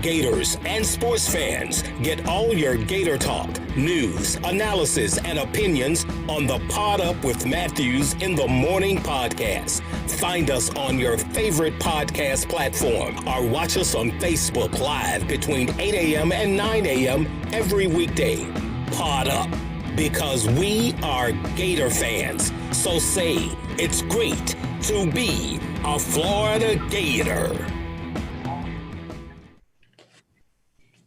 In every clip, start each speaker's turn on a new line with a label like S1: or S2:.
S1: Gators, and sports fans. Get all your Gator talk, news, analysis, and opinions on the Pod Up with Matthews in the Morning podcast. Find us on your favorite podcast platform or watch us on Facebook Live between 8 a.m. and 9 a.m. every weekday. Pod Up, because we are Gator fans. So say it's great to be a Florida Gator.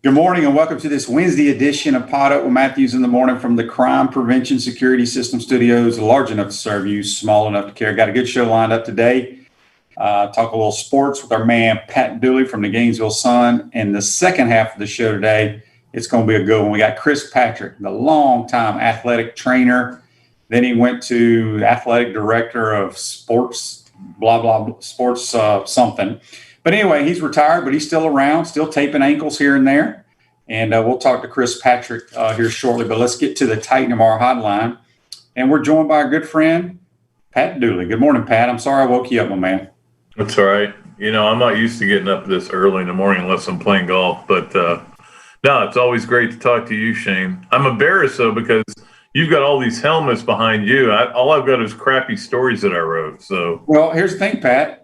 S2: Good morning and welcome to this Wednesday edition of Pod Up with Matthews in the Morning from the Crime Prevention Security System Studios, large enough to serve you, small enough to care. Got a good show lined up today. Talk a little sports with our man Pat Dooley from the Gainesville Sun. And the second half of the show today, it's going to be a good one. We got Chris Patrick, the longtime athletic trainer. Then he went to athletic director of sports, blah, blah, sports something. But anyway, he's retired, but he's still around, still taping ankles here and there. And we'll talk to Chris Patrick here shortly. But let's get to the Titan of our hotline. And we're joined by our good friend, Pat Dooley. Good morning, Pat. I'm sorry I woke you up, my man.
S3: That's all right. You know, I'm not used to getting up this early in the morning unless I'm playing golf. But, no, it's always great to talk to you, Shane. I'm embarrassed, though, because you've got all these helmets behind you. All I've got is crappy stories that I wrote. So,
S2: well, here's the thing, Pat.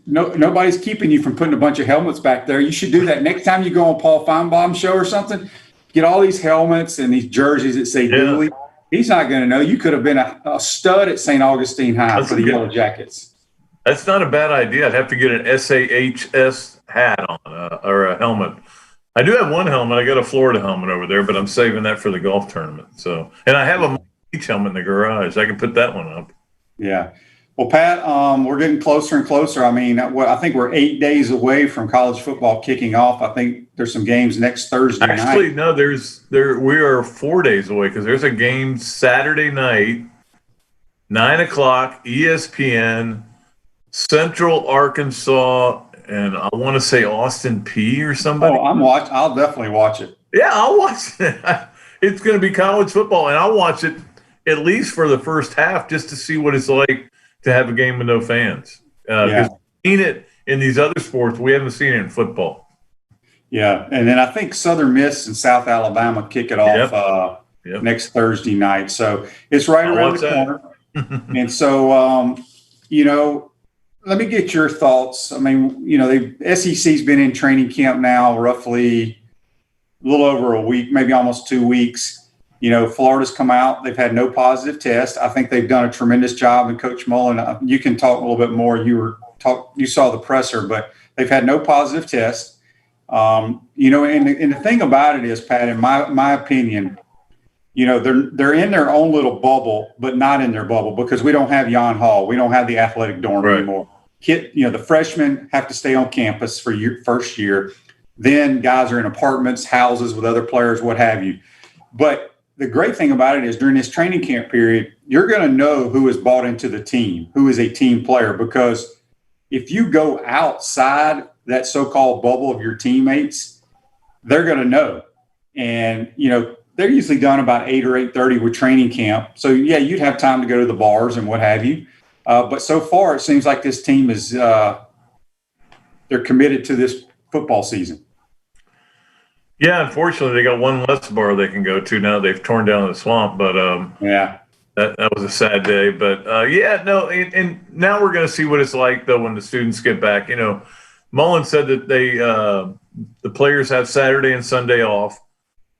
S2: Nobody's keeping you from putting a bunch of helmets back there. You should do that next time you go on Paul Feinbaum's show or something. Get all these helmets and these jerseys that say Dooley. He's not going to know. You could have been a stud at St. Augustine High for the Yellow Jackets.
S3: That's not a bad idea. I'd have to get an SAHS hat on or a helmet. I do have one helmet. I got a Florida helmet over there, but I'm saving that for the golf tournament. So, and I have a beach helmet in the garage. I can put that one up. Yeah.
S2: Well, Pat, we're getting closer and closer. I mean, I think we're 8 days away from college football kicking off. I think there's some games next Thursday night.
S3: Actually, no, we are 4 days away because there's a game Saturday night, 9 o'clock, ESPN, Central Arkansas, and I want to say Austin P or somebody.
S2: Oh, I'll definitely watch it.
S3: Yeah, I'll watch it. It's going to be college football, and I'll watch it at least for the first half just to see what it's like to have a game with no fans. Because we've seen it in these other sports. We haven't seen it in football.
S2: Yeah, and then I think Southern Miss and South Alabama kick it off next Thursday night. So it's right around the corner. And so, let me get your thoughts. I mean, the SEC's been in training camp now roughly a little over a week, maybe almost 2 weeks. Florida's come out. They've had no positive test. I think they've done a tremendous job. And Coach Mullen, you can talk a little bit more. You saw the presser, but they've had no positive test. And the thing about it is, Pat, in my opinion, they're in their own little bubble, but not in their bubble because we don't have Jan Hall. We don't have the athletic dorm anymore. The freshmen have to stay on campus for your first year. Then guys are in apartments, houses with other players, what have you. But the great thing about it is during this training camp period, you're going to know who is bought into the team, who is a team player, because if you go outside that so-called bubble of your teammates, they're going to know. And, they're usually done about 8 or 8:30 with training camp. So, you'd have time to go to the bars and what have you. But so far, it seems like this team is they're committed to this football season.
S3: Yeah, unfortunately, they got one less bar they can go to now. They've torn down the swamp, but that was a sad day. But and now we're going to see what it's like though when the students get back. Mullen said that the players have Saturday and Sunday off.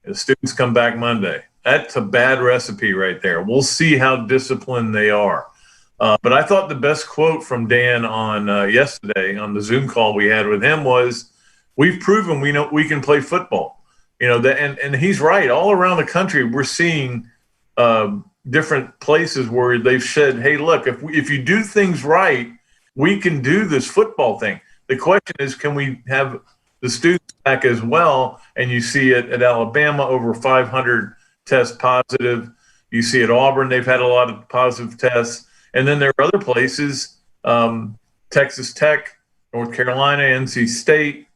S3: The students come back Monday. That's a bad recipe right there. We'll see how disciplined they are. But I thought the best quote from Dan on yesterday on the Zoom call we had with him was, "We've proven we can play football." And he's right. All around the country, we're seeing different places where they've said, "Hey, look, if you do things right, we can do this football thing." The question is, can we have the students back as well? And you see it at Alabama, over 500 test positive. You see at Auburn, they've had a lot of positive tests. And then there are other places, Texas Tech, North Carolina, NC State,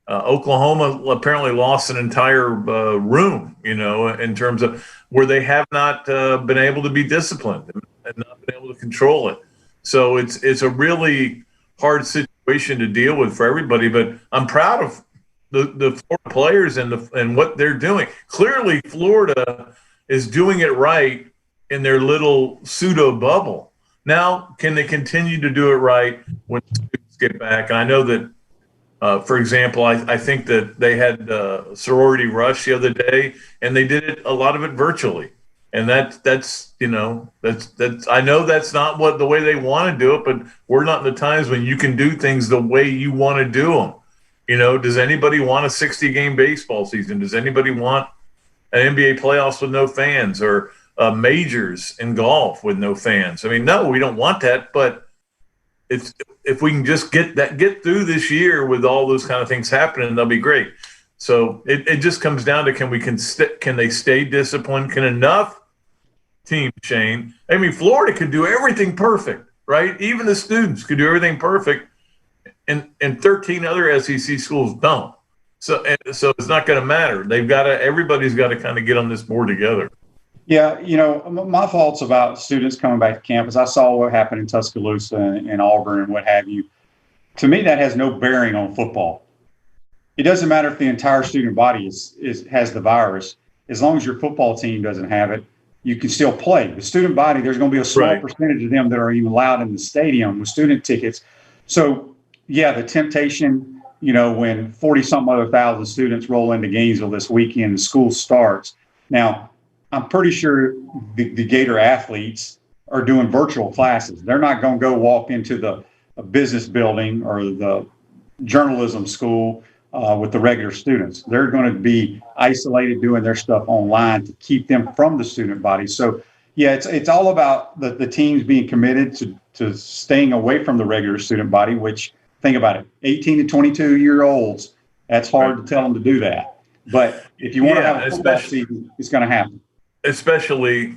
S3: Oklahoma apparently lost an entire room, in terms of where they have not been able to be disciplined and not been able to control it. So it's a really hard situation to deal with for everybody. But I'm proud of the Florida players and what they're doing. Clearly, Florida is doing it right in their little pseudo bubble. Now, can they continue to do it right when students get back? And I know that, for example, I think that they had sorority rush the other day, and they did it, a lot of it virtually. And that's I know that's not the way they want to do it, but we're not in the times when you can do things the way you want to do them. Does anybody want a 60-game baseball season? Does anybody want an NBA playoffs with no fans, or majors in golf with no fans? I mean, no, we don't want that, but if we can just get through this year with all those kind of things happening, that'll be great. So it just comes down to, can they stay disciplined? Can enough teams, Shane? I mean, Florida could do everything perfect, right? Even the students could do everything perfect, and 13 other SEC schools don't. So it's not going to matter. Everybody's got to kind of get on this board together.
S2: Yeah, my thoughts about students coming back to campus, I saw what happened in Tuscaloosa and Auburn and what have you. To me, that has no bearing on football. It doesn't matter if the entire student body has the virus. As long as your football team doesn't have it, you can still play. The student body, there's going to be a small percentage of them that are even allowed in the stadium with student tickets. So, yeah, the temptation, when 40-something other thousand students roll into Gainesville this weekend and school starts. Now, I'm pretty sure the Gator athletes are doing virtual classes. They're not going to go walk into a business building or the journalism school with the regular students. They're going to be isolated doing their stuff online to keep them from the student body. So, yeah, it's all about the teams being committed to staying away from the regular student body, which, think about it, 18 to 22-year-olds, that's hard to tell them to do that. But if you want to have a football season, it's going to happen. Especially,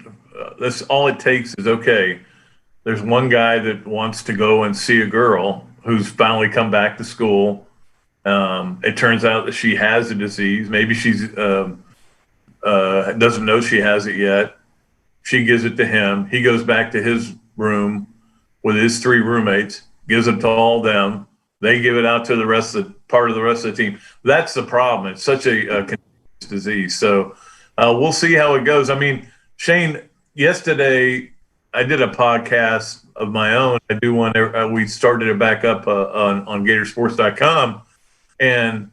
S3: that's all it takes is, okay, there's one guy that wants to go and see a girl who's finally come back to school. It turns out that she has a disease. Maybe she's doesn't know she has it yet. She gives it to him. He goes back to his room with his 3 roommates, gives it to all them. They give it out to the rest of the team. That's the problem. It's such a contagious disease. So we'll see how it goes. I mean, Shane, yesterday I did a podcast of my own. I do one. We started it back up on Gatorsports.com. And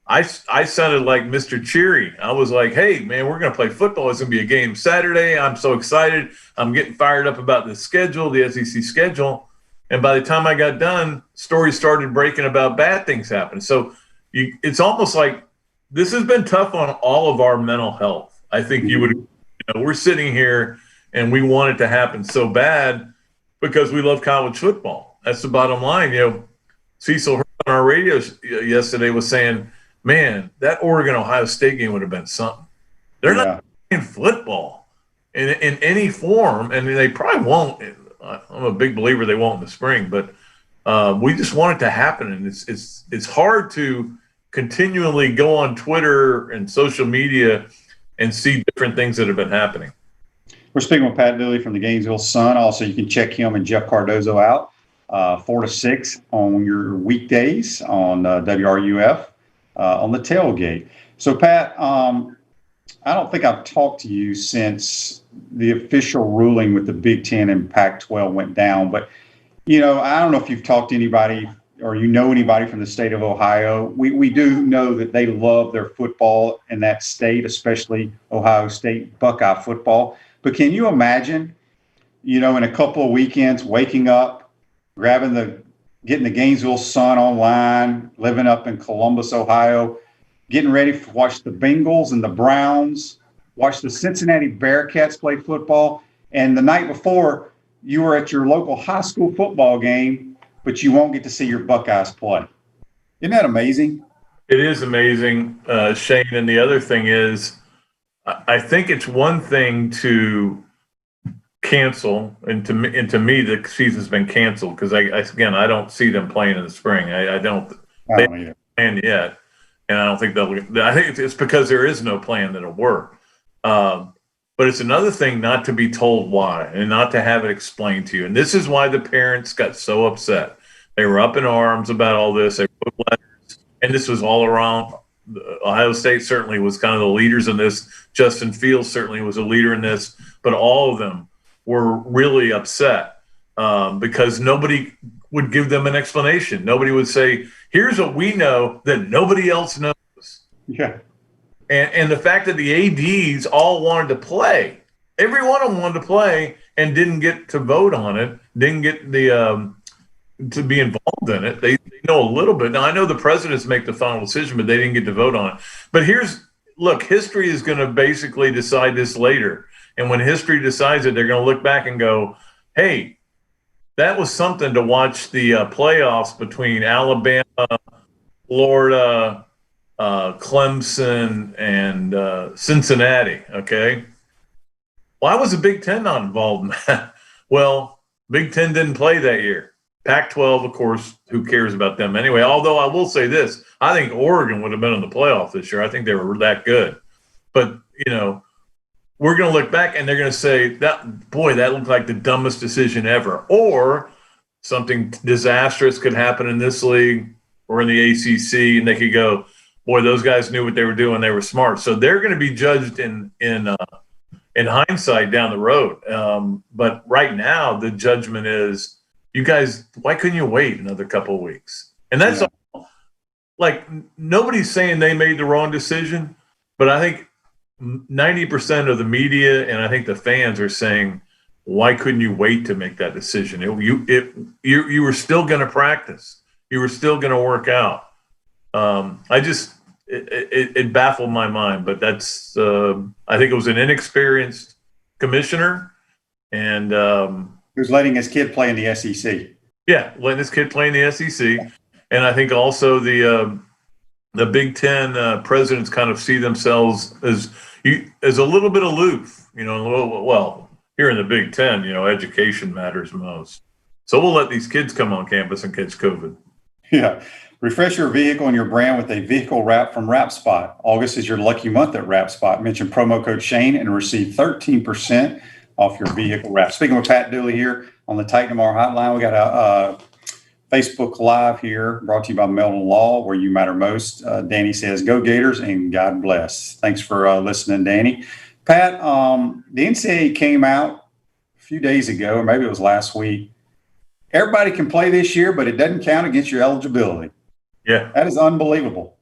S3: I sounded like Mr. Cheery. I was like, hey, man, we're going to play football. It's going to be a game Saturday. I'm so excited. I'm getting fired up about the schedule, the SEC schedule. And by the time I got done, stories started breaking about bad things happening. So it's almost like this has been tough on all of our mental health. I think we're sitting here and we want it to happen so bad because we love college football. That's the bottom line. Cecil Hurd on our radio yesterday was saying, man, that Oregon-Ohio State game would have been something. They're not playing football in any form, and they probably won't. I'm a big believer they won't in the spring, but we just want it to happen, and it's hard to continually go on Twitter and social media and see different things that have been happening.
S2: We're speaking with Pat Dooley from the Gainesville Sun. Also, you can check him and Jeff Cardozo out 4 to 6 on your weekdays on WRUF on the tailgate. So, Pat, I don't think I've talked to you since the official ruling with the Big Ten and Pac-12 went down. But, I don't know if you've talked to anybody or anybody from the state of Ohio. We do know that they love their football in that state, especially Ohio State Buckeye football. But can you imagine, in a couple of weekends, waking up, getting the Gainesville Sun online, living up in Columbus, Ohio, getting ready to watch the Bengals and the Browns, watch the Cincinnati Bearcats play football, and the night before you were at your local high school football game, but you won't get to see your Buckeyes play. Isn't that amazing?
S3: It is amazing, Shane. And the other thing is, I think it's one thing to cancel, and to me, the season's been canceled because I don't see them playing in the spring. I don't either. Planned yet, and I don't think I think it's because there is no plan that'll work. But it's another thing not to be told why and not to have it explained to you. And this is why the parents got so upset. They were up in arms about all this. They wrote letters, and this was all around Ohio State certainly was kind of the leaders in this. Justin Fields certainly was a leader in this, but all of them were really upset because nobody would give them an explanation. Nobody would say, here's what we know that nobody else knows.
S2: Yeah.
S3: And the fact that the ADs all wanted to play, every one of them wanted to play and didn't get to vote on it, didn't get the to be involved in it. They know a little bit. Now, I know the presidents make the final decision, but they didn't get to vote on it. But look, history is going to basically decide this later. And when history decides it, they're going to look back and go, hey, that was something to watch the playoffs between Alabama, Florida, Clemson, and Cincinnati, okay? Why was the Big Ten not involved in that? Well, Big Ten didn't play that year. Pac-12, of course, who cares about them anyway? Although I will say this, I think Oregon would have been in the playoff this year. I think they were that good. But, we're going to look back and they're going to say, that looked like the dumbest decision ever. Or something disastrous could happen in this league or in the ACC, and they could go, boy, those guys knew what they were doing. They were smart. So they're going to be judged in hindsight down the road. But right now, the judgment is, you guys, why couldn't you wait another couple of weeks? And that's all. Like, nobody's saying they made the wrong decision, but I think 90% of the media and I think the fans are saying, why couldn't you wait to make that decision? You were still going to practice. You were still going to work out. It baffled my mind, but that's I think it was an inexperienced commissioner, and
S2: who's letting his kid play in the SEC.
S3: Yeah, letting his kid play in the SEC, and I think also the Big Ten presidents kind of see themselves as a little bit aloof. Well, here in the Big Ten, education matters most, so we'll let these kids come on campus and catch COVID.
S2: Yeah. Refresh your vehicle and your brand with a vehicle wrap from WrapSpot. August is your lucky month at WrapSpot. Mention promo code Shane and receive 13% off your vehicle wrap. Speaking with Pat Dooley here on the Titan Tomorrow Hotline, we got a Facebook Live here brought to you by Melton Law, where you matter most. Danny says, go Gators and God bless. Thanks for listening, Danny. Pat, the NCAA came out a few days ago, or maybe it was last week. Everybody can play this year, but it doesn't count against your eligibility.
S3: Yeah.
S2: That is unbelievable.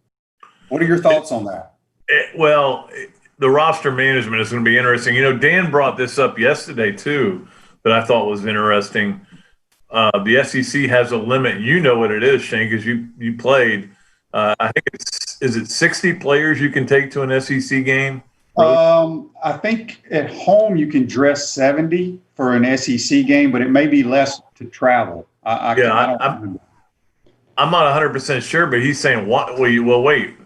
S2: What are your thoughts on that?
S3: The roster management is going to be interesting. Dan brought this up yesterday too, that I thought was interesting. The SEC has a limit. You know what it is, Shane, because you played. I think is it 60 players you can take to an SEC game?
S2: I think at home you can dress 70 for an SEC game, but it may be less to travel.
S3: I'm not 100% sure, but he's saying, what? Well, wait,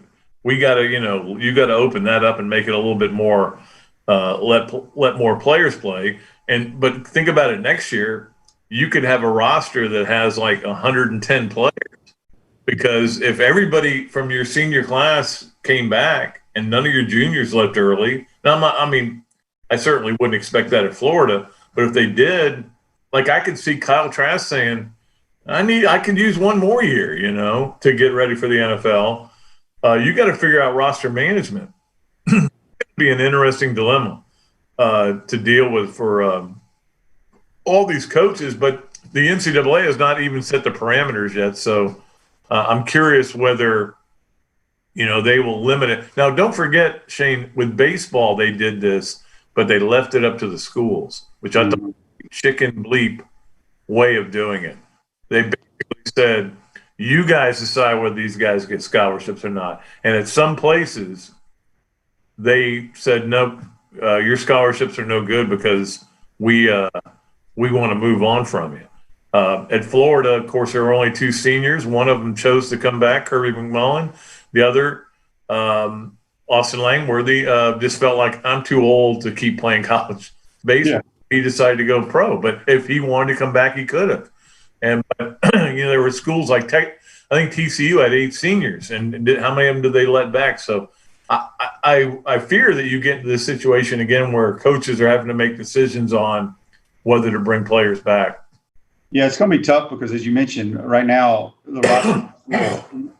S3: we got to, you got to open that up and make it a little bit more, let more players play. But think about it next year, you could have a roster that has like 110 players, because if everybody from your senior class came back and none of your juniors left early, now I certainly wouldn't expect that at Florida, but if they did, like I could see Kyle Trask saying, I could use one more year, to get ready for the NFL. You got to figure out roster management. It'd be an interesting dilemma to deal with for all these coaches, but the NCAA has not even set the parameters yet. So I'm curious whether, they will limit it. Now, don't forget, Shane, with baseball, they did this, but they left it up to the schools, which I thought was a chicken bleep way of doing it. They basically said, you guys decide whether these guys get scholarships or not. And at some places, they said, nope, your scholarships are no good because we want to move on from you. At Florida, of course, there were only two seniors. One of them chose to come back, Kirby McMullen. The other, Austin Langworthy, just felt like, I'm too old to keep playing college baseball. Yeah. He decided to go pro. But if he wanted to come back, he could have. But there were schools like I think TCU had 8 seniors, and how many of them did they let back? So I fear that you get into this situation again where coaches are having to make decisions on whether to bring players back.
S2: Yeah, it's going to be tough because, as you mentioned, right now the roster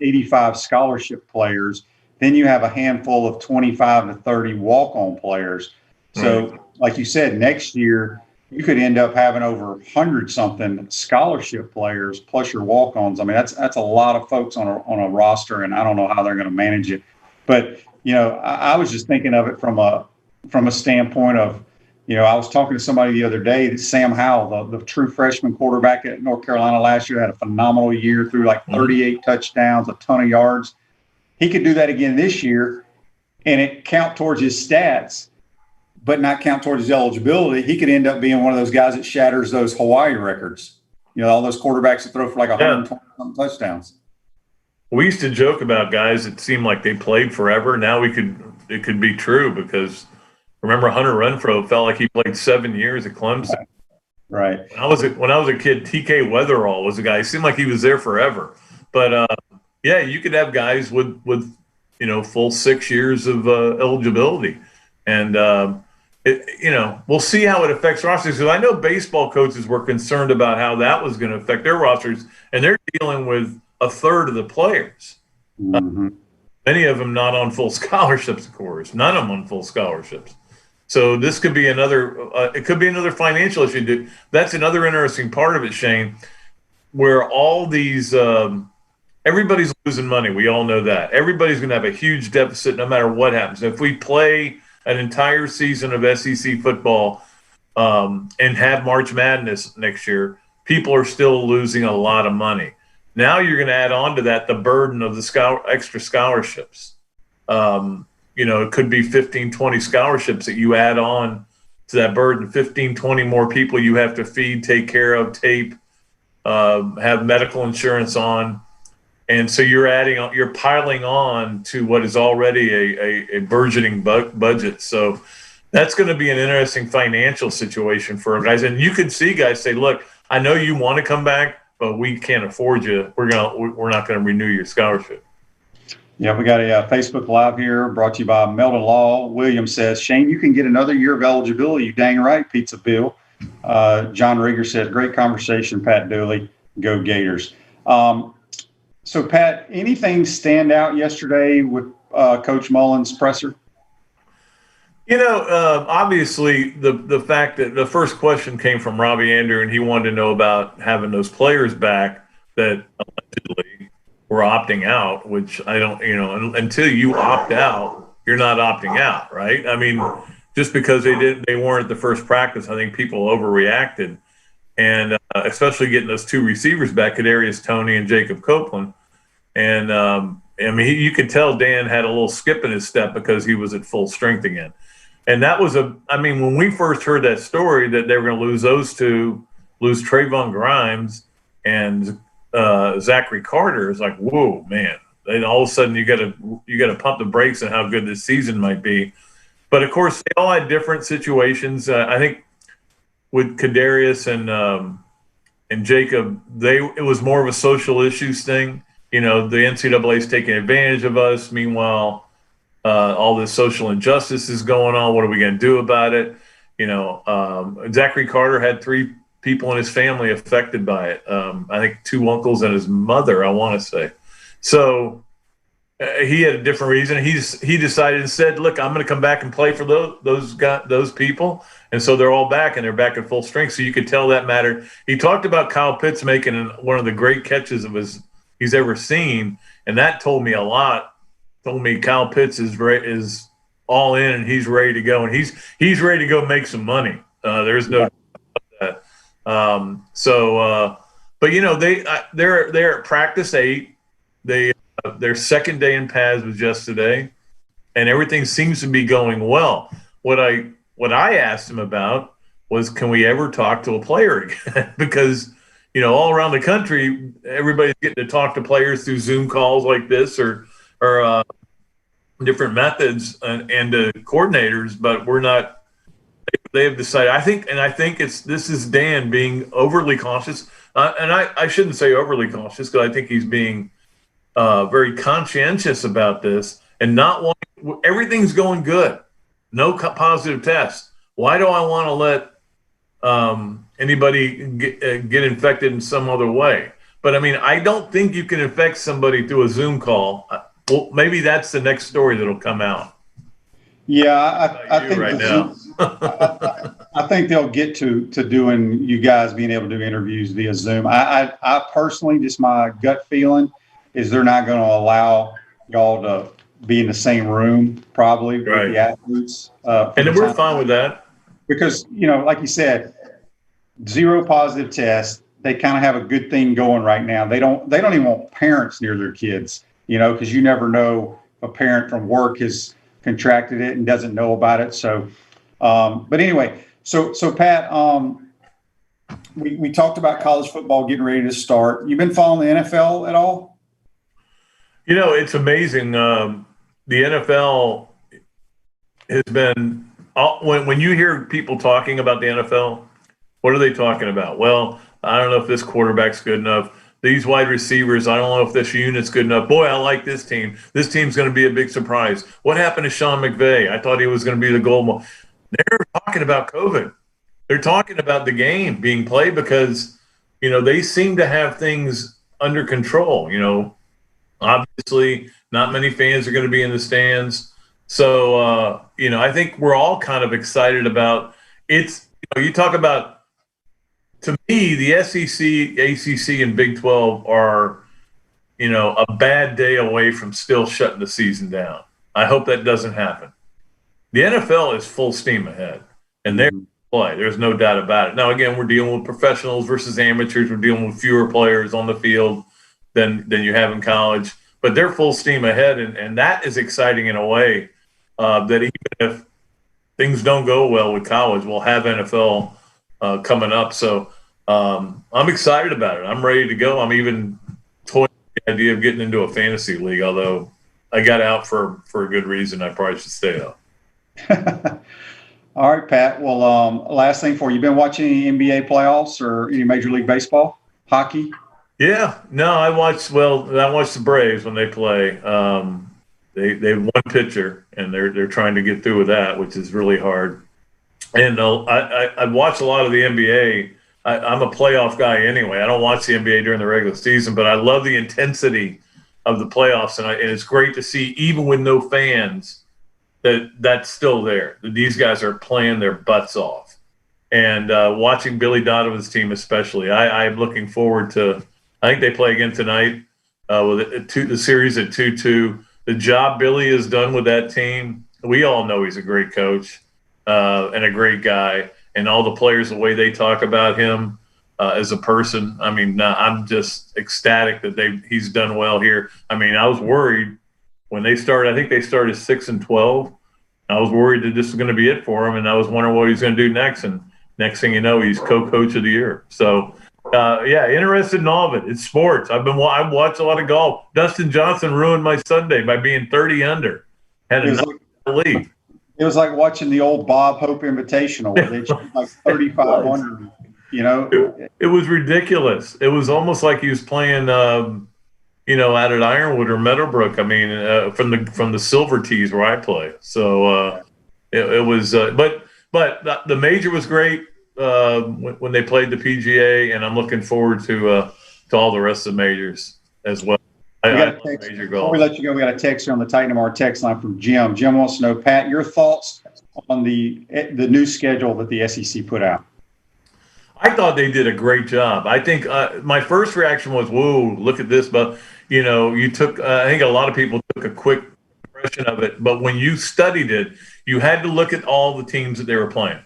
S2: 85 scholarship players. Then you have a handful of 25 to 30 walk-on players. So, like you said, next year you could end up having over 100-something scholarship players plus your walk-ons. I mean, that's a lot of folks on a roster, and I don't know how they're going to manage it. But I was just thinking of it from a standpoint of, I was talking to somebody the other day that Sam Howell, the true freshman quarterback at North Carolina last year, had a phenomenal year, threw like 38 touchdowns, a ton of yards. He could do that again this year, and it count towards his stats, but not count towards his eligibility. He could end up being one of those guys that shatters those Hawaii records. All those quarterbacks that throw for like 120 touchdowns.
S3: We used to joke about guys that seemed like they played forever. Now it could be true, because remember Hunter Renfrow felt like he played 7 years at Clemson.
S2: Right.
S3: When I was a kid, TK Weatherall was a guy. He seemed like he was there forever. But you could have guys with full 6 years of eligibility, and we'll see how it affects rosters. Because I know baseball coaches were concerned about how that was going to affect their rosters, and they're dealing with a third of the players.
S2: Mm-hmm.
S3: Many of them not on full scholarships, of course. None of them on full scholarships. So this could be it could be another financial issue. That's another interesting part of it, Shane, where all these everybody's losing money. We all know that. Everybody's going to have a huge deficit no matter what happens. If we play an entire season of SEC football and have March Madness next year, people are still losing a lot of money. Now you're going to add on to that the burden of the extra scholarships. It could be 15, 20 scholarships that you add on to that burden, 15, 20 more people you have to feed, take care of, tape, have medical insurance on. And so you're piling on to what is already a burgeoning budget. So that's going to be an interesting financial situation for guys. And you could see guys say, look, I know you want to come back, but we can't afford you. We're not going to renew your scholarship.
S2: Yeah, we got a Facebook Live here brought to you by Meldon Law. William says, Shane, you can get another year of eligibility. You dang right, Pizza Bill. John Rieger says, great conversation, Pat Dooley. Go Gators. So, Pat, anything stand out yesterday with Coach Mullen's presser?
S3: Obviously, the fact that the first question came from Robbie Andrew, and he wanted to know about having those players back that allegedly were opting out, which I don't, until you opt out, you're not opting out, right? I mean, just because they weren't at the first practice, I think people overreacted. And especially getting those two receivers back, Kadarius Toney and Jacob Copeland. And, you could tell Dan had a little skip in his step because he was at full strength again. And that was when we first heard that story that they were going to lose those two, lose Trayvon Grimes and Zachary Carter, it's like, whoa, man. And all of a sudden you got to pump the brakes on how good this season might be. But, of course, they all had different situations. I think with Kadarius and Jacob, it was more of a social issues thing. The NCAA is taking advantage of us. Meanwhile, all this social injustice is going on. What are we going to do about it? Zachary Carter had 3 people in his family affected by it. I think 2 uncles and his mother, I want to say. So he had a different reason. He decided and said, look, I'm going to come back and play for those people. And so they're all back, and they're back at full strength. So you could tell that mattered. He talked about Kyle Pitts making one of the great catches he's ever seen, and that told me a lot. Told me Kyle Pitts is all in, and he's ready to go, and he's ready to go make some money. There's no doubt about that. But they're at practice 8. Their second day in pads was just today, and everything seems to be going well. What I asked him about was, can we ever talk to a player again? Because, all around the country, everybody's getting to talk to players through Zoom calls like this or different methods and coordinators, but we're not. They have decided. I think this is Dan being overly cautious, and I shouldn't say overly cautious because I think he's being very conscientious about this and not wanting. Everything's going good, no positive tests. Why do I want to let anybody get infected in some other way? But I don't think you can infect somebody through a Zoom call. well, maybe that's the next story that'll come out.
S2: Yeah, I think
S3: right now.
S2: I think they'll get to doing you guys being able to do interviews via Zoom. I personally, just my gut feeling is they're not going to allow y'all to be in the same room probably with the athletes.
S3: And then we're fine with that.
S2: Because, like you said, 0 positive tests. They kind of have a good thing going right now. They don't even want parents near their kids, because you never know if a parent from work has contracted it and doesn't know about it. So, but anyway, so Pat, we talked about college football getting ready to start. You've been following the NFL at all?
S3: It's amazing. The NFL has been when you hear people talking about the NFL, what are they talking about? Well, I don't know if this quarterback's good enough. These wide receivers, I don't know if this unit's good enough. Boy, I like this team. This team's going to be a big surprise. What happened to Sean McVay? I thought he was going to be the gold. They're talking about COVID. They're talking about the game being played because, they seem to have things under control. Obviously, not many fans are going to be in the stands. So, I think we're all kind of excited about it's, you talk about, to me, the SEC, ACC, and Big 12 are, a bad day away from still shutting the season down. I hope that doesn't happen. The NFL is full steam ahead, and they're play. There's no doubt about it. Now, again, we're dealing with professionals versus amateurs. We're dealing with fewer players on the field than you have in college, but they're full steam ahead, and that is exciting in a way that even if things don't go well with college, we'll have NFL coming up. So I'm excited about it. I'm ready to go. I'm even toying with the idea of getting into a fantasy league, although I got out for a good reason. I probably should stay out.
S2: All right, Pat. Well, last thing for you. Been watching any NBA playoffs or any Major League Baseball, hockey?
S3: Yeah. No, I watched the Braves when they play. They have one pitcher, and they're trying to get through with that, which is really hard. And I watch a lot of the NBA. I'm a playoff guy anyway. I don't watch the NBA during the regular season, but I love the intensity of the playoffs, and it's great to see, even with no fans, that's still there. These guys are playing their butts off. And watching Billy Donovan's team especially, I'm looking forward to – I think they play again tonight with the series at 2-2. The job Billy has done with that team, we all know he's a great coach and a great guy. And all the players, the way they talk about him as a person, I mean, I'm just ecstatic that he's done well here. I mean, I was worried when they started. I think they started 6-12. I was worried that this was going to be it for him, and I was wondering what he was going to do next. And next thing you know, he's co-coach of the year. So, interested in all of it. It's sports. I watched a lot of golf. Dustin Johnson ruined my Sunday by being 30 under. Had a lead.
S2: It was like watching the old Bob Hope Invitational where they shot like 3,500,
S3: It was ridiculous. It was almost like he was playing, out at Ironwood or Meadowbrook. I mean, from the silver tees where I play. So it was, but the major was great when they played the PGA, and I'm looking forward to all the rest of the majors as well.
S2: Before we let you go, we got a text here on the Titan MR text line from Jim. Jim wants to know, Pat, your thoughts on the new schedule that the SEC put out.
S3: I thought they did a great job. I think my first reaction was, whoa, look at this. But, you took I think a lot of people took a quick impression of it. But when you studied it, you had to look at all the teams that they were playing.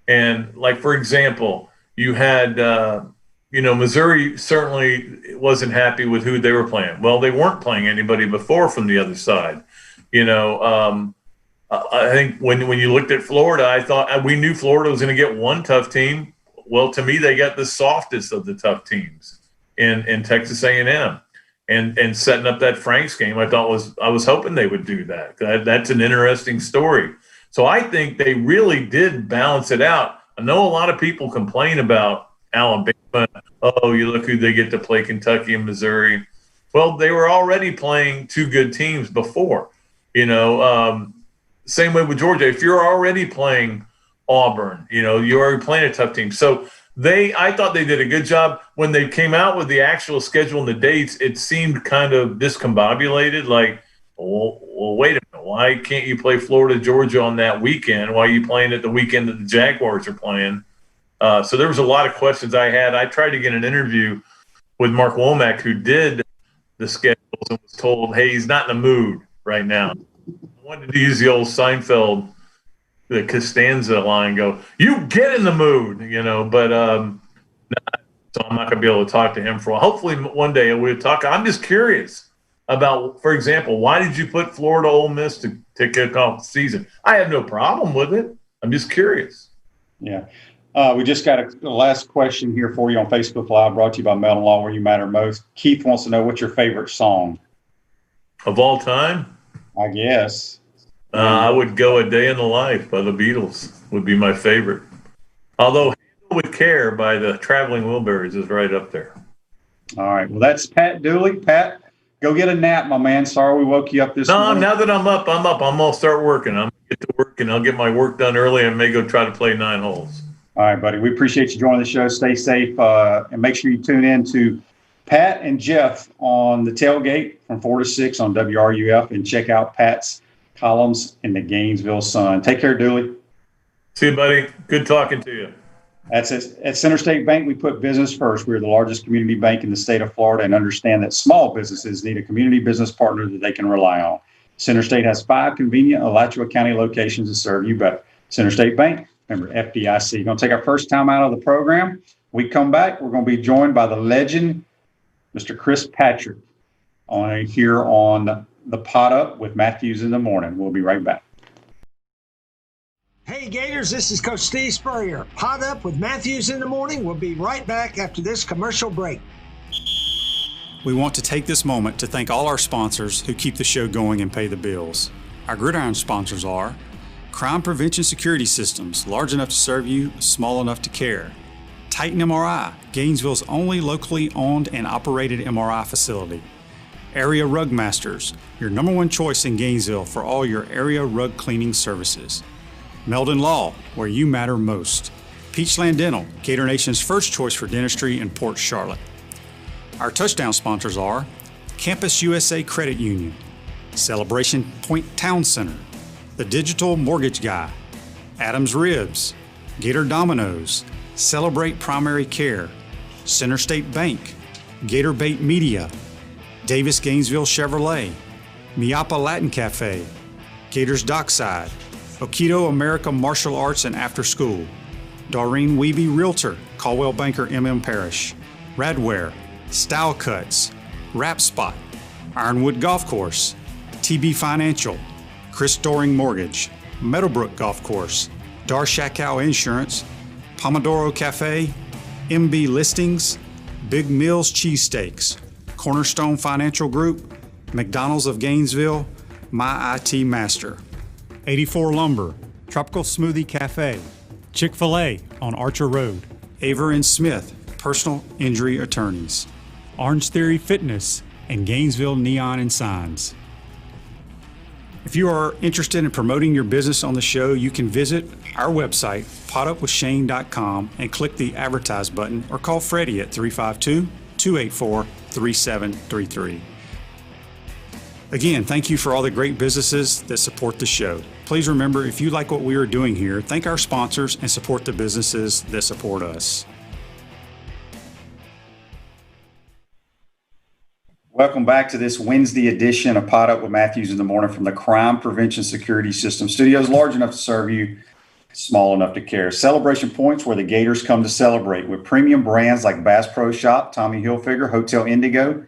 S3: And, like, for example, you had Missouri certainly wasn't happy with who they were playing. Well, they weren't playing anybody before from the other side. I think when you looked at Florida, I thought we knew Florida was going to get one tough team. Well, to me, they got the softest of the tough teams in Texas A&M, and setting up that Franks game. I was hoping they would do that. That's an interesting story. So I think they really did balance it out. I know a lot of people complain about Alabama. Oh, you look who they get to play, Kentucky and Missouri. Well, they were already playing two good teams before. Same way with Georgia. If you're already playing Auburn, you're already playing a tough team. So I thought they did a good job. When they came out with the actual schedule and the dates, it seemed kind of discombobulated. Like Well, wait a minute. Why can't you play Florida, Georgia on that weekend? Why are you playing at the weekend that the Jaguars are playing? So there was a lot of questions I had. I tried to get an interview with Mark Womack, who did the schedules, and was told, hey, he's not in the mood right now. I wanted to use the old Seinfeld, the Costanza line, go, you get in the mood, but so I'm not going to be able to talk to him for a while. Hopefully one day we'll talk. I'm just curious about, for example, why did you put Florida Ole Miss to kick off the season? I have no problem with it. I'm just curious.
S2: Yeah. We just got a last question here for you on Facebook Live, brought to you by Melton Law, Where You Matter Most. Keith wants to know, what's your favorite song?
S3: Of all time?
S2: I guess.
S3: I would go A Day in the Life by the Beatles would be my favorite. Although Handle with Care by the Traveling Wilburys is right up there.
S2: All right. Well, that's Pat Dooley. Pat, go get a nap, my man. Sorry we woke you up this morning.
S3: No, now that I'm up. I'm going to start working. I'm going to get to work, and I'll get my work done early and may go try to play 9 holes.
S2: All right, buddy. We appreciate you joining the show. Stay safe, and make sure you tune in to Pat and Jeff on the tailgate from 4 to 6 on WRUF, and check out Pat's columns in the Gainesville Sun. Take care, Dooley.
S3: See you, buddy. Good talking to you.
S2: That's it. At Center State Bank, we put business first. We're the largest community bank in the state of Florida and understand that small businesses need a community business partner that they can rely on. Center State has 5 convenient Alachua County locations to serve you better. Center State Bank, member FDIC. Going to take our first time out of the program. We come back, we're going to be joined by the legend, Mr. Chris Patrick, here on the Pot Up with Matthews in the Morning. We'll be right back.
S4: Hey Gators, this is Coach Steve Spurrier. Pot Up with Matthews in the Morning. We'll be right back after this commercial break.
S5: We want to take this moment to thank all our sponsors who keep the show going and pay the bills. Our Gridiron sponsors are Crime Prevention Security Systems, large enough to serve you, small enough to care. Titan MRI, Gainesville's only locally owned and operated MRI facility. Area Rug Masters, your number one choice in Gainesville for all your area rug cleaning services. Melton Law, where you matter most. Peachland Dental, Gator Nation's first choice for dentistry in Port Charlotte. Our touchdown sponsors are Campus USA Credit Union, Celebration Point Town Center, The Digital Mortgage Guy, Adams Ribs, Gator Dominoes, Celebrate Primary Care, Center State Bank, Gator Bait Media, Davis Gainesville Chevrolet, Miapa Latin Cafe, Gators Dockside, Okido America Martial Arts and After School, Doreen Weeby Realtor, Caldwell Banker MM Parish, Radware, Style Cuts, Wrap Spot, Ironwood Golf Course, TB Financial, Chris Doring Mortgage, Meadowbrook Golf Course, Darshakow Insurance, Pomodoro Cafe, MB Listings, Big Mills Cheesesteaks, Cornerstone Financial Group, McDonald's of Gainesville, My IT Master, 84 Lumber, Tropical Smoothie Cafe, Chick-fil-A on Archer Road, Aver and Smith, Personal Injury Attorneys, Orange Theory Fitness, and Gainesville Neon and Signs. If you are interested in promoting your business on the show, you can visit our website, potupwithshane.com, and click the advertise button or call Freddie at 352-284-3733. Again, thank you for all the great businesses that support the show. Please remember, if you like what we are doing here, thank our sponsors and support the businesses that support us.
S2: Welcome back to this Wednesday edition of Pot Up with Matthews in the Morning from the Crime Prevention Security System Studios, large enough to serve you, small enough to care. Celebration points where the Gators come to celebrate with premium brands like Bass Pro Shop, Tommy Hilfiger, Hotel Indigo,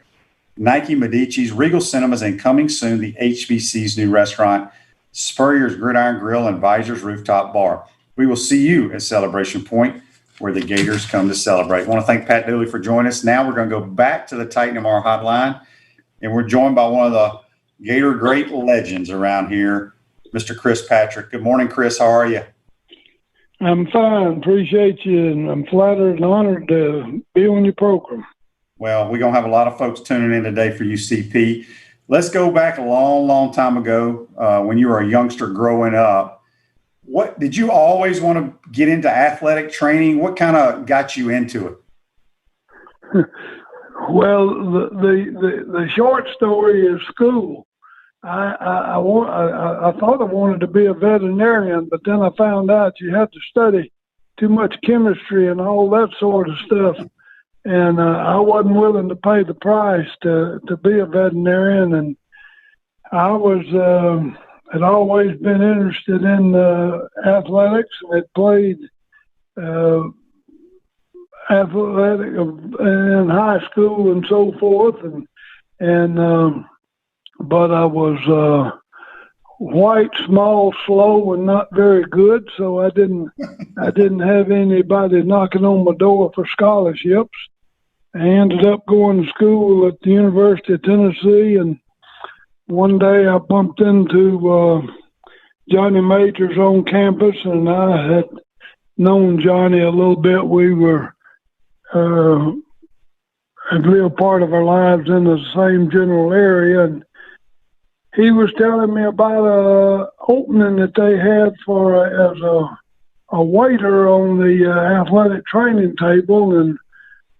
S2: Nike, Medici's, Regal Cinemas, and coming soon, the HBC's new restaurant, Spurrier's Gridiron Grill and Visor's Rooftop Bar. We will see you at Celebration Point, where the Gators come to celebrate. I want to thank Pat Dooley for joining us. Now we're going to go back to the Titan MR hotline, and we're joined by one of the Gator great legends around here, Mr. Chris Patrick. Good morning, Chris. How are you?
S6: I'm fine. Appreciate you, and I'm flattered and honored to be on your program.
S2: Well, we're going to have a lot of folks tuning in today for UCP. Let's go back a long, long time ago when you were a youngster growing up. What did you always want to get into athletic training? What kind of got you into it?
S6: Well, the short story is school. I thought I wanted to be a veterinarian, but then I found out you had to study too much chemistry and all that sort of stuff. And I wasn't willing to pay the price to be a veterinarian. And I had always been interested in athletics. I had played athletic in high school and so forth. But I was white, small, slow, and not very good, so I didn't have anybody knocking on my door for scholarships. I ended up going to school at the University of Tennessee, and one day I bumped into Johnny Majors on campus, and I had known Johnny a little bit. We had lived part of our lives in the same general area, and he was telling me about a opening that they had as a waiter on the athletic training table, and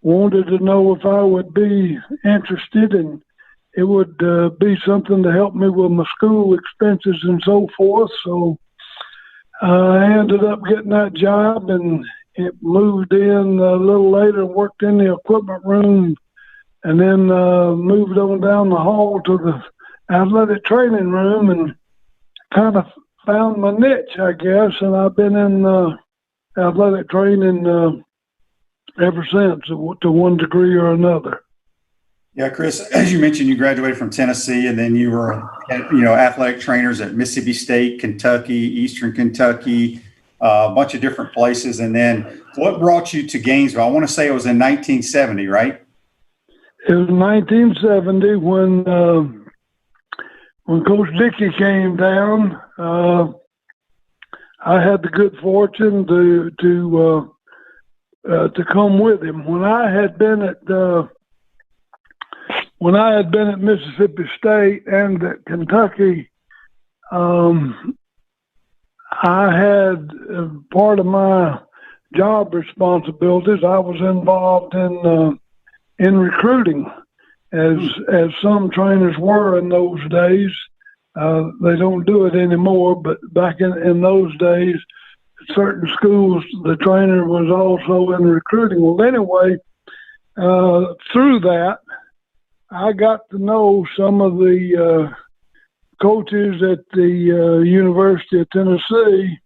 S6: wanted to know if I would be interested, and it would be something to help me with my school expenses and so forth. So I ended up getting that job, and it moved in a little later, worked in the equipment room, and then moved on down the hall to the athletic training room and kind of found my niche, I guess. And I've been in athletic training ever since, to one degree or another.
S2: Yeah, Chris, as you mentioned, you graduated from Tennessee, and then you were, athletic trainers at Mississippi State, Kentucky, Eastern Kentucky, a bunch of different places. And then what brought you to Gainesville? I want to say it was in 1970, right?
S6: It was 1970 when Coach Dickey came down. I had the good fortune to come with him. When I had been at Mississippi State and at Kentucky, I had part of my job responsibilities. I was involved in recruiting, as some trainers were in those days. They don't do it anymore, but back in those days, certain schools, the trainer was also in recruiting. Well, anyway, through that, I got to know some of the coaches at the University of Tennessee.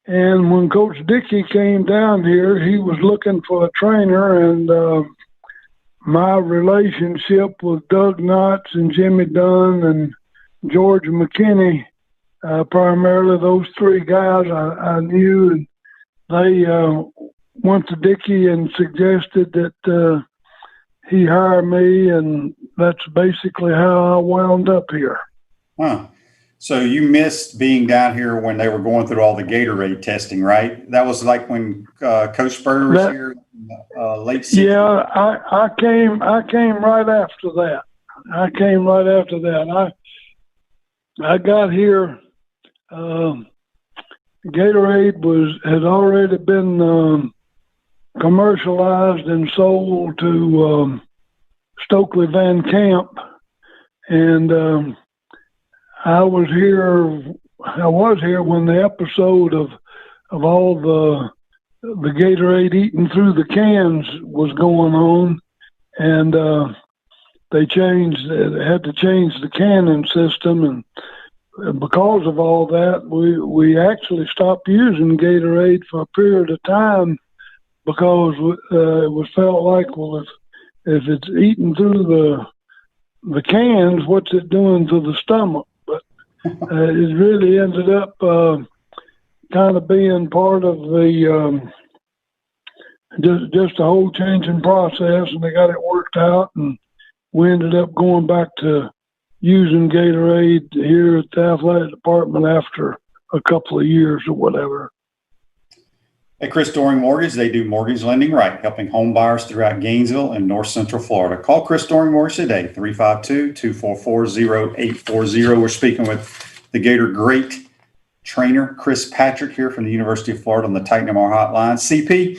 S6: And when Coach Dickey came down here, he was looking for a trainer, and my relationship with Doug Knotts and Jimmy Dunn and George McKinney, primarily those three guys I knew, and they went to Dickey and suggested that he hire me, and that's basically how I wound up here.
S2: Huh. So you missed being down here when they were going through all the Gatorade testing, right? That was like when Coach Spurrier was here in the late 60s.
S6: Yeah, I came right after that. I got here. Gatorade had already been commercialized and sold to Stokely Van Camp, and I was here when the episode of all the Gatorade eating through the cans was going on, and they had to change the canning system, and because of all that, we actually stopped using Gatorade for a period of time, because it was felt like, well, if it's eating through the cans, what's it doing to the stomach? But it really ended up kind of being part of the just a whole changing process, and they got it worked out, and we ended up going back to using Gatorade here at the athletic department after a couple of years or whatever.
S2: At Chris Doring Mortgage, they do mortgage lending right, helping home buyers throughout Gainesville and North Central Florida. Call Chris Doring Mortgage today, 352-244-0840. We're speaking with the Gator great trainer, Chris Patrick, here from the University of Florida on the Titan MR hotline. CP,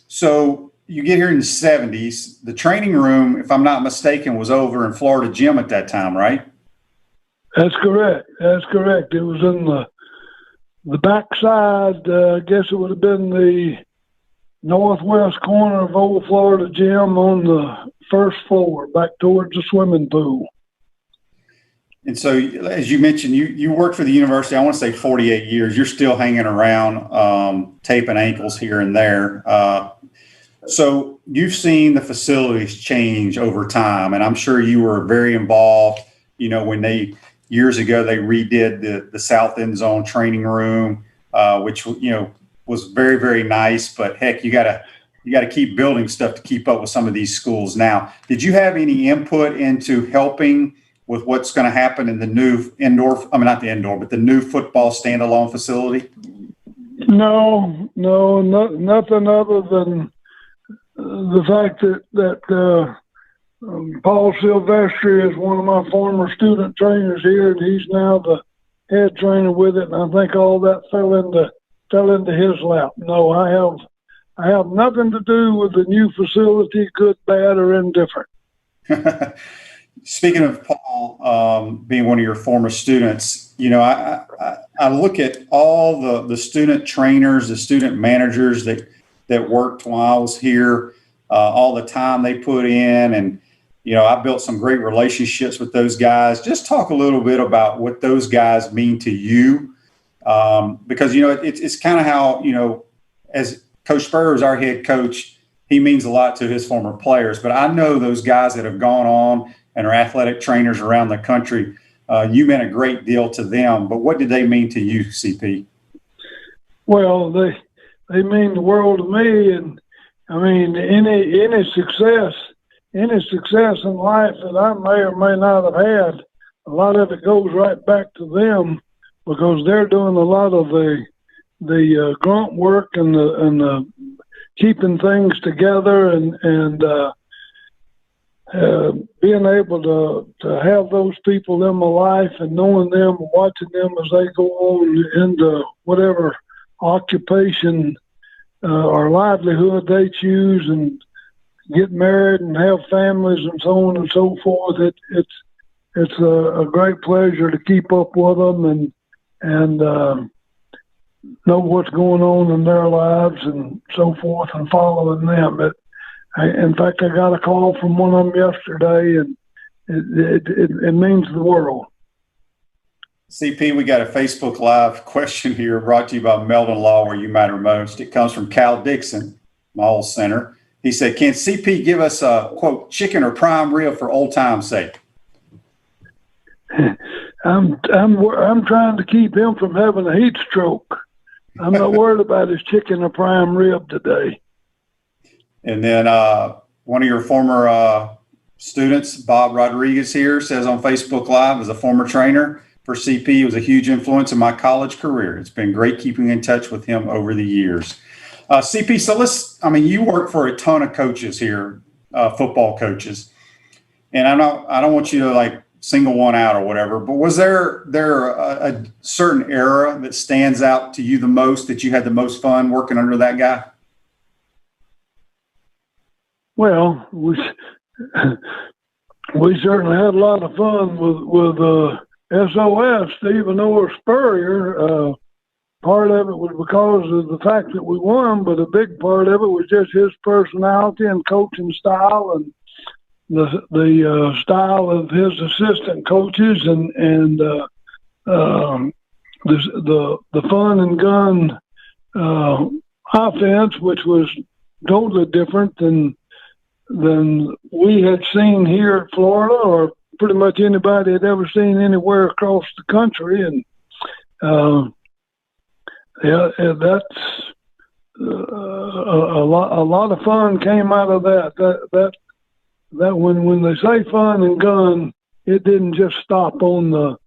S2: so you get here in the 70s. The training room, if I'm not mistaken, was over in Florida Gym at that time, right?
S6: That's correct. That's correct. It was in the backside. I guess it would have been the northwest corner of Old Florida Gym on the first floor, back towards the swimming pool.
S2: And so, as you mentioned, you worked for the university, I want to say 48 years. You're still hanging around, taping ankles here and there. So you've seen the facilities change over time, and I'm sure you were very involved, when years ago they redid the south end zone training room, which, was very, very nice. But heck, you got to keep building stuff to keep up with some of these schools now. Did you have any input into helping with what's going to happen in the new the new football standalone facility?
S6: No, nothing other than the fact that Paul Silvestri is one of my former student trainers here, and he's now the head trainer with it. And I think all that fell into his lap. No, I have nothing to do with the new facility, good, bad, or indifferent.
S2: Speaking of Paul, being one of your former students, I look at all the student trainers, the student managers that worked while I was here, all the time they put in, and I built some great relationships with those guys. Just talk a little bit about what those guys mean to you, because it's kind of how as Coach Spurrier is our head coach, he means a lot to his former players. But I know those guys that have gone on and are athletic trainers around the country. You meant a great deal to them, but what did they mean to you, CP?
S6: Well, they mean the world to me, and I mean any success in life that I may or may not have had, a lot of it goes right back to them, because they're doing a lot of the grunt work and the keeping things together and being able to have those people in my life and knowing them, watching them as they go on into whatever occupation or livelihood they choose and get married and have families and so on and so forth. It's a great pleasure to keep up with them and know what's going on in their lives and so forth, and following them. In fact, I got a call from one of them yesterday, and it means the world.
S2: CP, we got a Facebook Live question here brought to you by Meldon Law, Where You Matter Most. It comes from Cal Dixon, my old center. He said, "Can CP give us a, quote, chicken or prime rib for old time's sake?"
S6: I'm trying to keep him from having a heat stroke. I'm not worried about his chicken or prime rib today.
S2: And then one of your former students, Bob Rodriguez here, says on Facebook Live, as a former trainer for CP, he was a huge influence in my college career. It's been great keeping in touch with him over the years. CP, so you work for a ton of coaches here, football coaches. And I don't want you to single one out or whatever, but was there a certain era that stands out to you the most, that you had the most fun working under that guy?
S6: Well, we certainly had a lot of fun with SOS, Stephen Orr Spurrier. Part of it was because of the fact that we won, but a big part of it was just his personality and coaching style, and the style of his assistant coaches, and the fun and gun offense, which was totally different than we had seen here in Florida, or pretty much anybody had ever seen anywhere across the country. And that's a lot of fun came out of that. That when they say fun and gun, it didn't just stop on the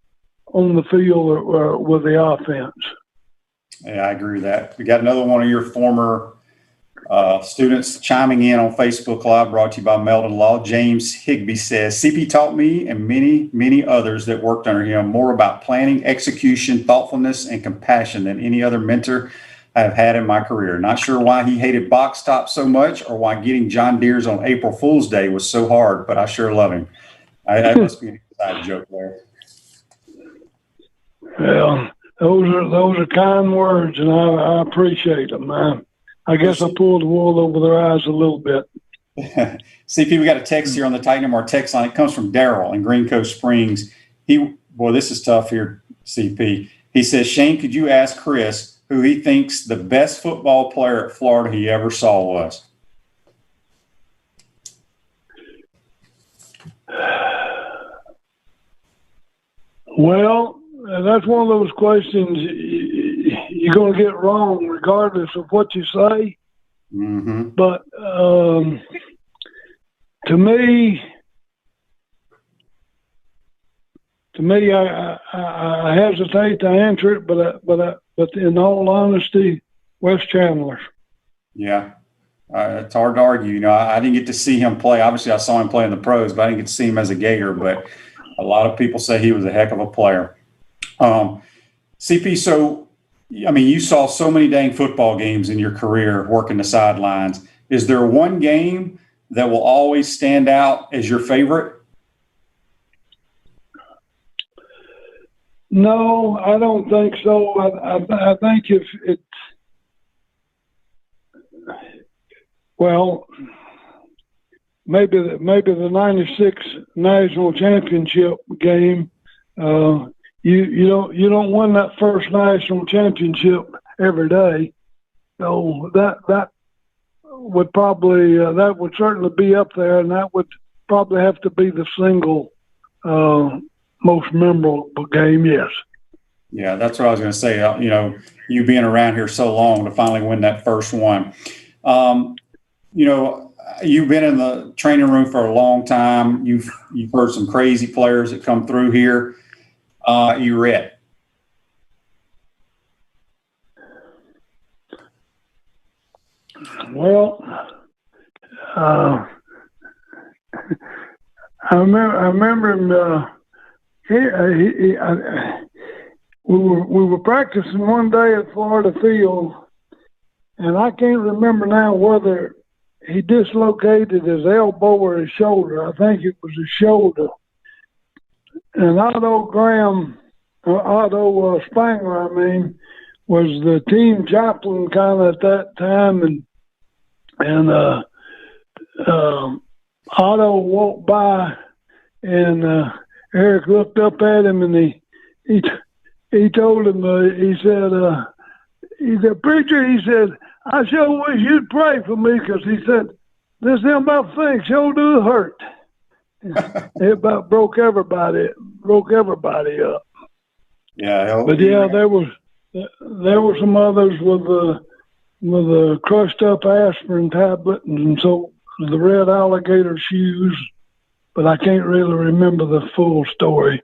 S6: field or with the offense.
S2: Yeah, I agree with that. We got another one of your former students chiming in on Facebook Live, brought to you by Meldon Law. James Higby says, CP taught me and many, many others that worked under him more about planning, execution, thoughtfulness, and compassion than any other mentor I have had in my career. Not sure why he hated box tops so much, or why getting John Deere's on April Fool's Day was so hard, but I sure love him. That must be an inside joke there.
S6: Well, those are kind words, and I appreciate them. I guess I pulled the wool over their eyes a little bit.
S2: CP, we got a text here on the Titan MR text line. It comes from Daryl in Green Coast Springs. This is tough here, CP. He says, Shane, could you ask Chris who he thinks the best football player at Florida he ever saw was?
S6: Well, that's one of those questions you're going to get wrong regardless of what you say.
S2: Mm-hmm.
S6: But to me, I hesitate to answer it, but in all honesty, Wes Chandler.
S2: Yeah, it's hard to argue. I didn't get to see him play. Obviously, I saw him play in the pros, but I didn't get to see him as a Gator. But a lot of people say he was a heck of a player. CP, so, you saw so many dang football games in your career working the sidelines. Is there one game that will always stand out as your favorite?
S6: No, I don't think so. I think maybe the '96 national championship game. You don't win that first national championship every day, so that would certainly be up there, and that would probably have to be the single most memorable game. Yes.
S2: Yeah, that's what I was going to say. You being around here so long to finally win that first one. You've been in the training room for a long time. You've heard some crazy players that come through here. You read?
S6: Well, I remember him. We were practicing one day at Florida Field, and I can't remember now whether he dislocated his elbow or his shoulder. I think it was his shoulder. And Otto Spangler, was the team chaplain kind of at that time, and Otto walked by, and Eric looked up at him, and he told him, he said, preacher, he said, I sure wish you'd pray for me, because he said, this about thing sure do hurt. It about broke everybody up.
S2: Yeah,
S6: but yeah, there were some others with a crushed up aspirin tablet, and so the red alligator shoes, but I can't really remember the full story.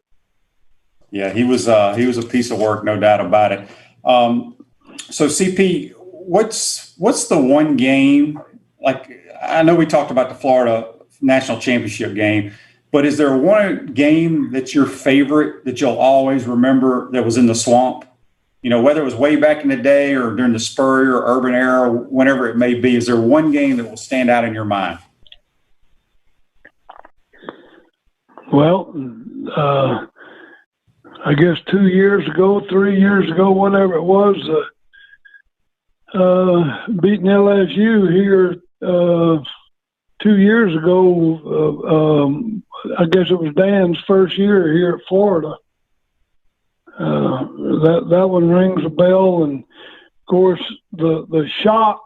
S2: Yeah, he was a piece of work, no doubt about it. So CP, what's the one game, like, I know we talked about the Florida national championship game, but is there one game that's your favorite that you'll always remember that was in the swamp? Whether it was way back in the day or during the Spurrier or Urban era, whenever it may be, is there one game that will stand out in your mind?
S6: Well, I guess 2 years ago, 3 years ago, whatever it was, beating LSU here 2 years ago. I guess it was Dan's first year here at Florida. That one rings a bell, and of course the shock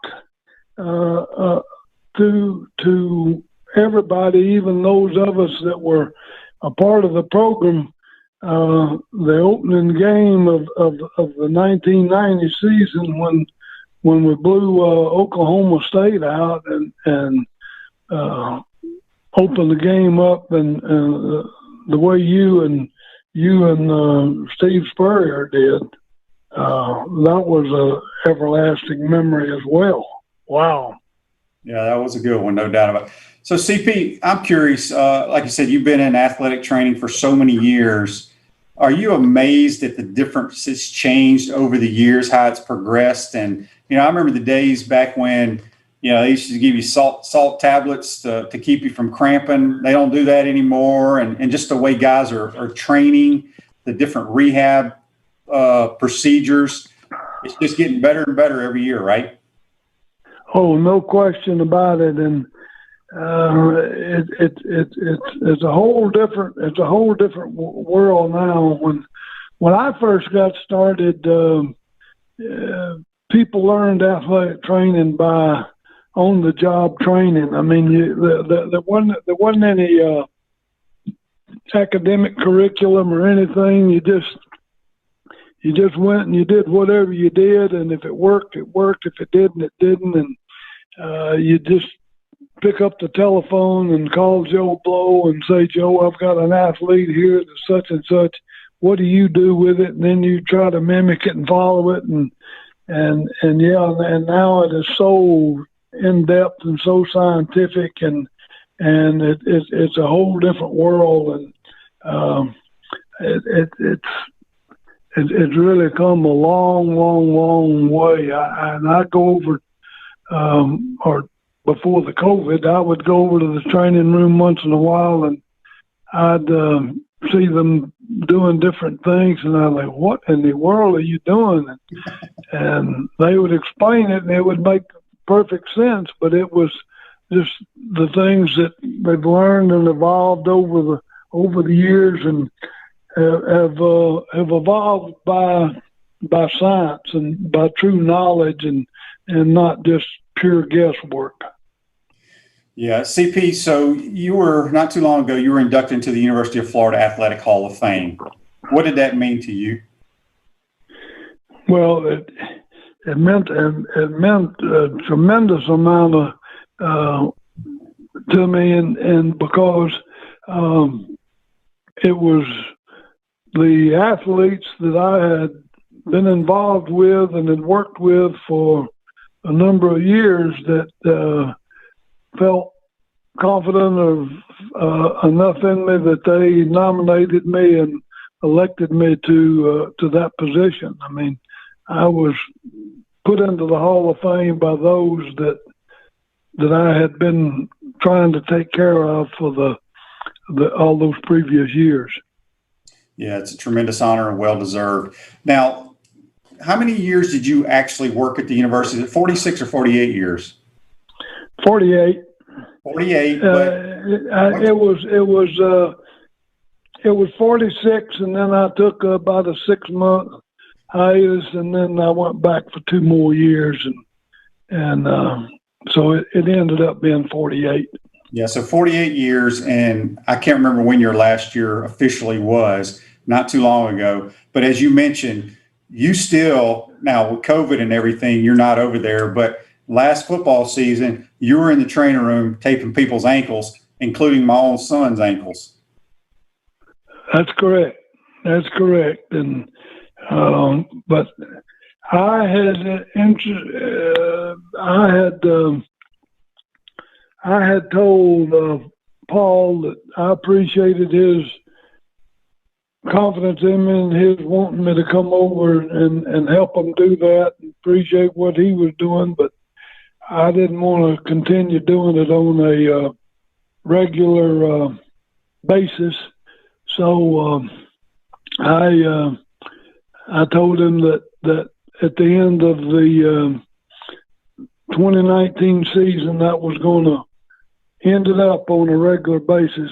S6: to everybody, even those of us that were a part of the program. The opening game of the 1990 season when we blew Oklahoma State out and opened the game up, and the way you and Steve Spurrier did, that was a everlasting memory as well. Wow.
S2: Yeah, that was a good one, no doubt about it. So CP, I'm curious, like you said, you've been in athletic training for so many years. Are you amazed at the difference it's changed over the years, how it's progressed? And, I remember the days back when, they used to give you salt tablets to keep you from cramping. They don't do that anymore. And just the way guys are training, the different rehab procedures. It's just getting better and better every year, right?
S6: Oh, no question about it. And it's a whole different world now. When I first got started, people learned athletic training by on-the-job training. I mean, there wasn't any academic curriculum or anything. You just went and you did whatever you did, and if it worked, it worked. If it didn't, it didn't. And you just pick up the telephone and call Joe Blow and say, Joe, I've got an athlete here that's such and such. What do you do with it? And then you try to mimic it and follow it. And now it is so in depth and so scientific, and it's a whole different world. And it's really come a long way. I go over, or before the COVID, I would go over to the training room once in a while, and I'd see them doing different things, and I'm like, what in the world are you doing? And they would explain it, and it would make perfect sense, but it was just the things that they've learned and evolved over the years, and have evolved by science and by true knowledge, and not just pure guesswork.
S2: Yeah, CP, so you were, not too long ago, you were inducted into the University of Florida Athletic Hall of Fame. What did that mean to you?
S6: Well, it meant a tremendous amount to me, and because it was the athletes that I had been involved with and had worked with for a number of years that felt confident of enough in me that they nominated me and elected me to that position. I mean, I was put into the Hall of Fame by those that I had been trying to take care of for all those previous years.
S2: Yeah, it's a tremendous honor and well-deserved. Now, how many years did you actually work at the university? Is it 46 or 48 years?
S6: 48.
S2: 48.
S6: It was 46, and then I took about a 6-month hiatus, and then I went back for 2 more years, and so it ended up being 48.
S2: Yeah, so 48 years, and I can't remember when your last year officially was, not too long ago. But as you mentioned, you still, now with COVID and everything, you're not over there, but last football season, you were in the training room taping people's ankles, including my own son's ankles.
S6: That's correct. And but I had told Paul that I appreciated his confidence in me and his wanting me to come over and help him do that, and appreciate what he was doing, but I didn't want to continue doing it on a regular basis. So I told him that at the end of the 2019 season, that was going to end it up on a regular basis.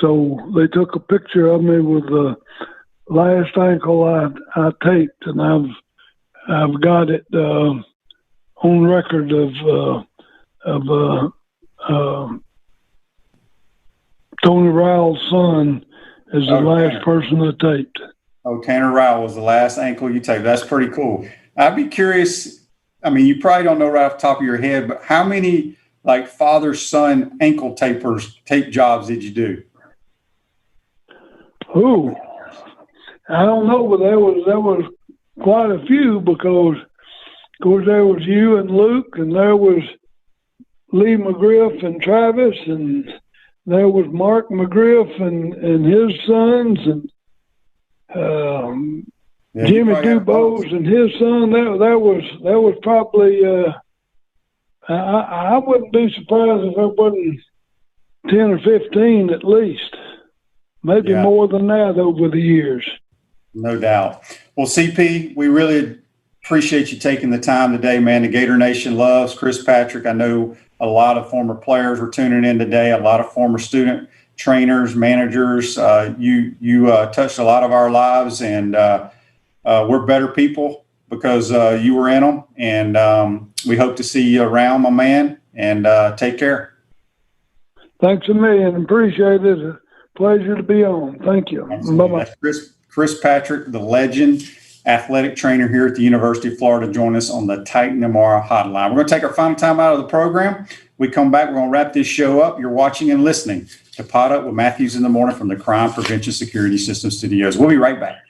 S6: So they took a picture of me with the last ankle I taped, and I've got it on record of Tony Rowell's son is the last person I taped.
S2: Oh, Tanner Rowell was the last ankle you taped. That's pretty cool. I'd be curious. I mean, you probably don't know right off the top of your head, but how many like father-son ankle tape jobs did you do?
S6: Ooh, I don't know, but there was quite a few, because of course there was you and Luke, and there was Lee McGriff and Travis, and there was Mark McGriff and his sons, and Jimmy Dubose and his son. That was probably I wouldn't be surprised if there wasn't 10 or 15 at least, maybe more than that over the years.
S2: No doubt. Well, CP, we really appreciate you taking the time today, man. The Gator Nation loves Chris Patrick. I know a lot of former players were tuning in today, a lot of former student trainers, managers. You touched a lot of our lives, and we're better people because you were in them. And we hope to see you around, my man, and take care.
S6: Thanks a million. Appreciate it. It's a pleasure to be on. Thank you. Bye-bye.
S2: That's Chris Patrick, the legend, athletic trainer here at the University of Florida, join us on the Titan MRI hotline. We're going to take our final time out of the program. We come back, we're going to wrap this show up. You're watching and listening to Pod Up with Matthews in the Morning from the Crime Prevention Security System Studios. We'll be right back.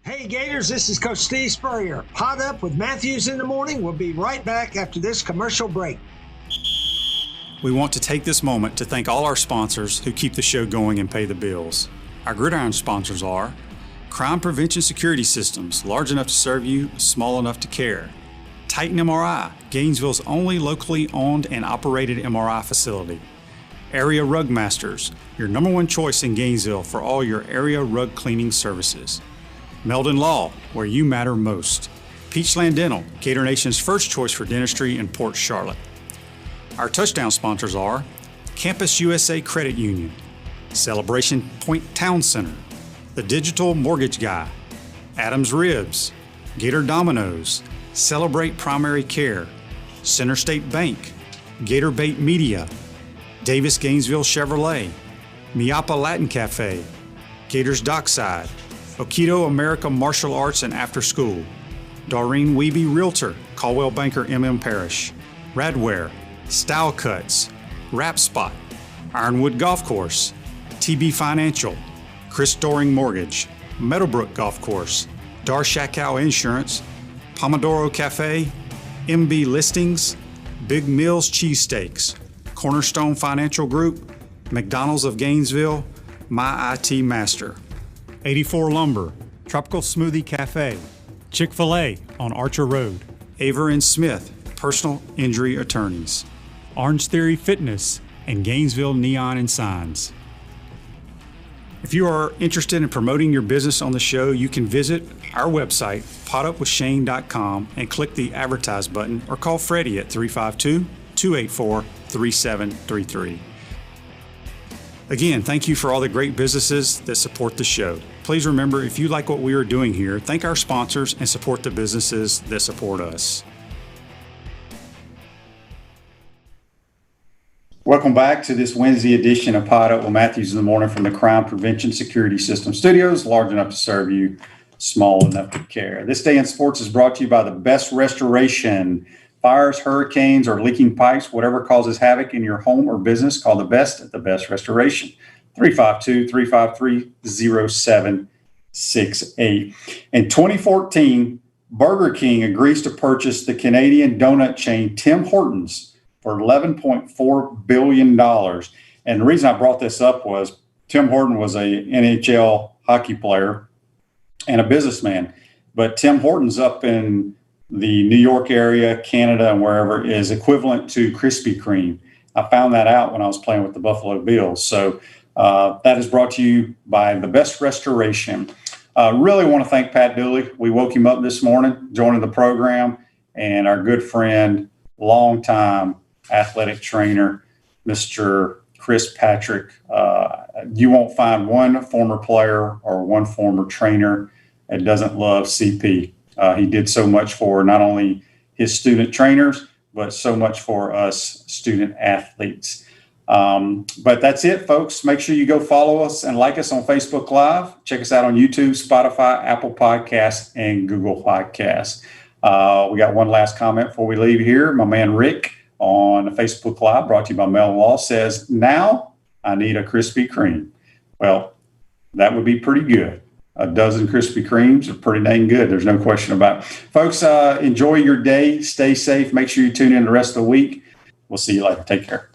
S4: Hey Gators, this is Coach Steve Spurrier. Pod Up with Matthews in the Morning. We'll be right back after this commercial break.
S5: We want to take this moment to thank all our sponsors who keep the show going and pay the bills. Our gridiron sponsors are Crime Prevention Security Systems, large enough to serve you, small enough to care. Titan MRI, Gainesville's only locally owned and operated MRI facility. Area Rug Masters, your number one choice in Gainesville for all your area rug cleaning services. Meldon Law, where you matter most. Peachland Dental, Gator Nation's first choice for dentistry in Port Charlotte. Our touchdown sponsors are Campus USA Credit Union, Celebration Point Town Center, The Digital Mortgage Guy, Adams Ribs, Gator Dominoes, Celebrate Primary Care, Center State Bank, Gator Bait Media, Davis Gainesville Chevrolet, Miapa Latin Cafe, Gators Dockside, Okido America Martial Arts and After School, Doreen Wiebe Realtor, Caldwell Banker MM Parish, Radware, Style Cuts, Wrap Spot, Ironwood Golf Course, TB Financial, Chris Doring Mortgage, Meadowbrook Golf Course, Darshakau Insurance, Pomodoro Cafe, MB Listings, Big Mills Cheesesteaks, Cornerstone Financial Group, McDonald's of Gainesville, My IT Master, 84 Lumber, Tropical Smoothie Cafe, Chick-fil-A on Archer Road, Aver and Smith, Personal Injury Attorneys, Orange Theory Fitness, and Gainesville Neon and Signs. If you are interested in promoting your business on the show, you can visit our website, podupwithshane.com, and click the Advertise button or call Freddie at 352-284-3733. Again, thank you for all the great businesses that support the show. Please remember, if you like what we are doing here, thank our sponsors and support the businesses that support us.
S2: Welcome back to this Wednesday edition of Pod Up with Matthews in the Morning from the Crime Prevention Security System Studios, large enough to serve you, small enough to care. This day in sports is brought to you by the Best Restoration. Fires, hurricanes, or leaking pipes, whatever causes havoc in your home or business, call the best at the Best Restoration. 352-353-0768. In 2014, Burger King agrees to purchase the Canadian donut chain Tim Hortons for $11.4 billion. And the reason I brought this up was Tim Horton was a NHL hockey player and a businessman. But Tim Hortons up in the New York area, Canada, and wherever is equivalent to Krispy Kreme. I found that out when I was playing with the Buffalo Bills. So that is brought to you by the Best Restoration. Really want to thank Pat Dooley. We woke him up this morning, joining the program, and our good friend, longtime athletic trainer, Mr. Chris Patrick. You won't find one former player or one former trainer that doesn't love CP. He did so much for not only his student trainers, but so much for us student athletes. But that's it, folks. Make sure you go follow us and like us on Facebook Live. Check us out on YouTube, Spotify, Apple Podcasts, and Google Podcasts. We got one last comment before we leave here. My man Rick on Facebook Live, brought to you by Mel Law, says, now I need a Krispy Kreme. Well, that would be pretty good. A dozen Krispy Kremes are pretty dang good. There's no question about it. Folks, enjoy your day. Stay safe. Make sure you tune in the rest of the week. We'll see you later. Take care.